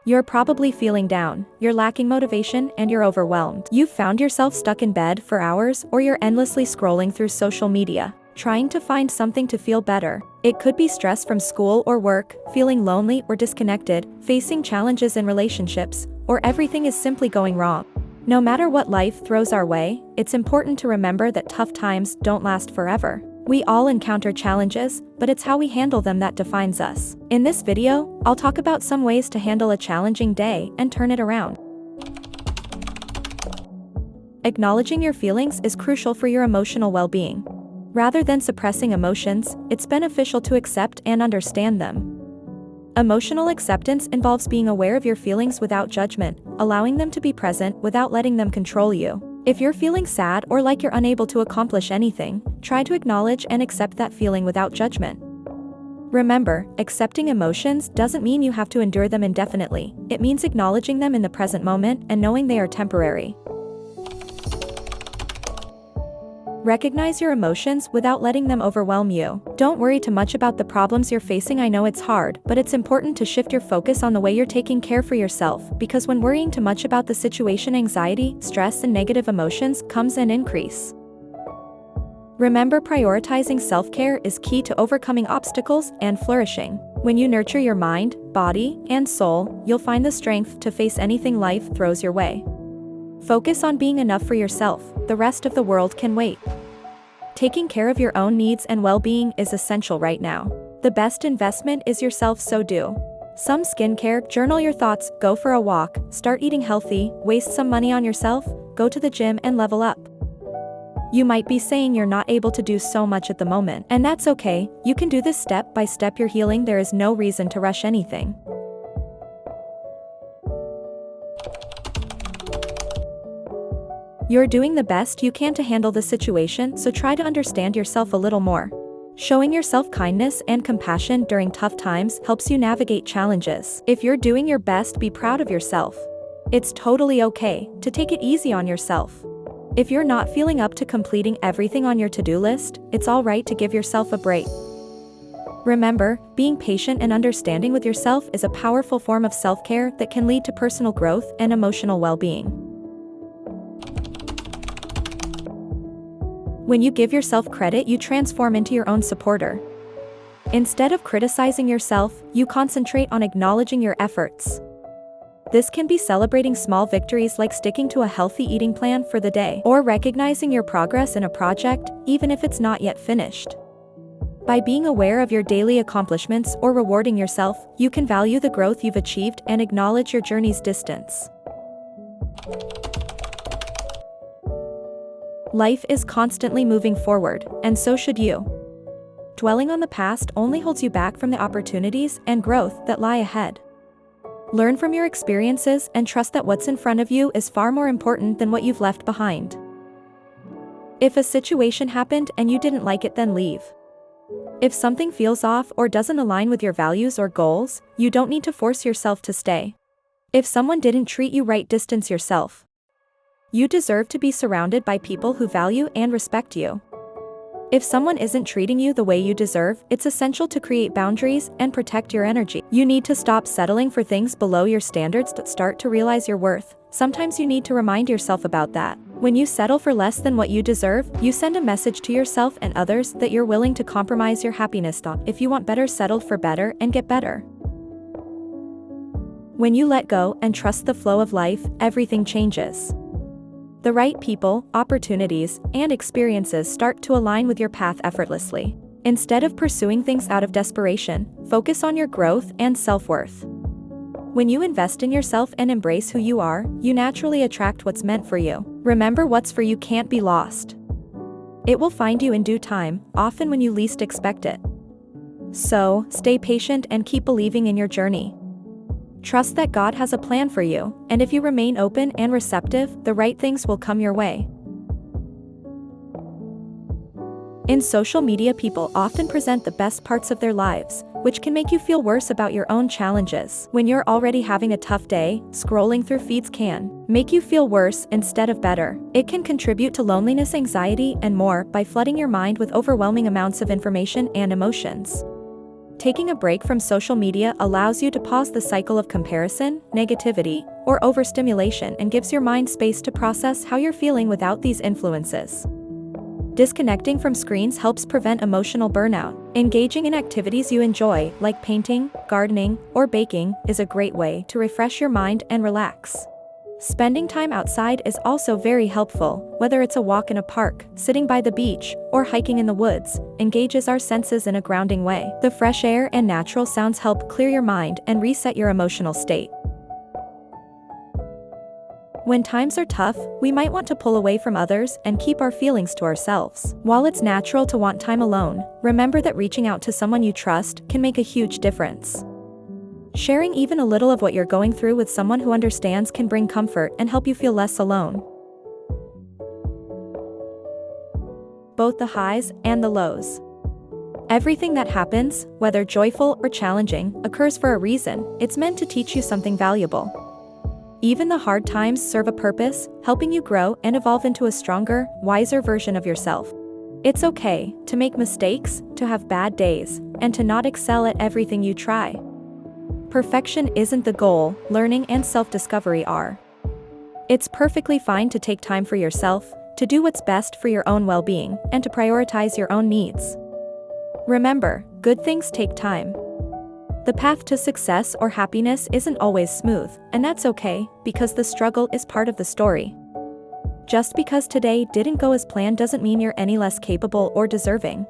You're probably feeling down, you're lacking motivation, and you're overwhelmed. You've found yourself stuck in bed for hours, or you're endlessly scrolling through social media, trying to find something to feel better. It could be stress from school or work, feeling lonely or disconnected, facing challenges in relationships, or everything is simply going wrong. No matter what life throws our way, it's important to remember that tough times don't last forever. We all encounter challenges, but it's how we handle them that defines us. In this video, I'll talk about some ways to handle a challenging day and turn it around. Acknowledging your feelings is crucial for your emotional well-being. Rather than suppressing emotions, it's beneficial to accept and understand them. Emotional acceptance involves being aware of your feelings without judgment, allowing them to be present without letting them control you. If you're feeling sad or like you're unable to accomplish anything, try to acknowledge and accept that feeling without judgment. Remember, accepting emotions doesn't mean you have to endure them indefinitely. It means acknowledging them in the present moment and knowing they are temporary. Recognize your emotions without letting them overwhelm you. Don't worry too much about the problems you're facing. I know it's hard, but it's important to shift your focus on the way you're taking care for yourself, because when worrying too much about the situation, anxiety, stress, and negative emotions comes in increase. Remember, prioritizing self-care is key to overcoming obstacles and flourishing. When you nurture your mind, body, and soul, you'll find the strength to face anything life throws your way. Focus on being enough for yourself. The rest of the world can wait. Taking care of your own needs and well-being is essential right now. The best investment is yourself, so do some skincare, journal your thoughts, go for a walk, start eating healthy, waste some money on yourself, go to the gym and level up. You might be saying you're not able to do so much at the moment, and that's okay. You can do this step by step. You're healing. There is no reason to rush anything. You're doing the best you can to handle the situation, so try to understand yourself a little more. Showing yourself kindness and compassion during tough times helps you navigate challenges. If you're doing your best, be proud of yourself. It's totally okay to take it easy on yourself. If you're not feeling up to completing everything on your to-do list, it's all right to give yourself a break. Remember, being patient and understanding with yourself is a powerful form of self-care that can lead to personal growth and emotional well-being. When you give yourself credit, you transform into your own supporter. Instead of criticizing yourself, you concentrate on acknowledging your efforts. This can be celebrating small victories like sticking to a healthy eating plan for the day, or recognizing your progress in a project, even if it's not yet finished. By being aware of your daily accomplishments or rewarding yourself, you can value the growth you've achieved and acknowledge your journey's distance. Life is constantly moving forward, and so should you. Dwelling on the past only holds you back from the opportunities and growth that lie ahead. Learn from your experiences and trust that what's in front of you is far more important than what you've left behind. If a situation happened and you didn't like it, then leave. If something feels off or doesn't align with your values or goals, you don't need to force yourself to stay. If someone didn't treat you right, distance yourself. You deserve to be surrounded by people who value and respect you. If someone isn't treating you the way you deserve, it's essential to create boundaries and protect your energy. You need to stop settling for things below your standards to start to realize your worth. Sometimes you need to remind yourself about that. When you settle for less than what you deserve, you send a message to yourself and others that you're willing to compromise your happiness. If you want better, settle for better and get better. When you let go and trust the flow of life, everything changes. The right people, opportunities, and experiences start to align with your path effortlessly. Instead of pursuing things out of desperation, focus on your growth and self-worth. When you invest in yourself and embrace who you are, you naturally attract what's meant for you. Remember, what's for you can't be lost. It will find you in due time, often when you least expect it. So, stay patient and keep believing in your journey. Trust that God has a plan for you, and if you remain open and receptive, the right things will come your way. In social media, people often present the best parts of their lives, which can make you feel worse about your own challenges. When you're already having a tough day, scrolling through feeds can make you feel worse instead of better. It can contribute to loneliness, anxiety, and more by flooding your mind with overwhelming amounts of information and emotions. Taking a break from social media allows you to pause the cycle of comparison, negativity, or overstimulation and gives your mind space to process how you're feeling without these influences. Disconnecting from screens helps prevent emotional burnout. Engaging in activities you enjoy, like painting, gardening, or baking, is a great way to refresh your mind and relax. Spending time outside is also very helpful, whether it's a walk in a park, sitting by the beach, or hiking in the woods, engages our senses in a grounding way. The fresh air and natural sounds help clear your mind and reset your emotional state. When times are tough, we might want to pull away from others and keep our feelings to ourselves. While it's natural to want time alone, remember that reaching out to someone you trust can make a huge difference. Sharing even a little of what you're going through with someone who understands can bring comfort and help you feel less alone. Both the highs and the lows. Everything that happens, whether joyful or challenging, occurs for a reason. It's meant to teach you something valuable. Even the hard times serve a purpose, helping you grow and evolve into a stronger, wiser version of yourself. It's okay to make mistakes, to have bad days, and to not excel at everything you try. Perfection isn't the goal, learning and self-discovery are. It's perfectly fine to take time for yourself, to do what's best for your own well-being, and to prioritize your own needs. Remember, good things take time. The path to success or happiness isn't always smooth, and that's okay, because the struggle is part of the story. Just because today didn't go as planned doesn't mean you're any less capable or deserving.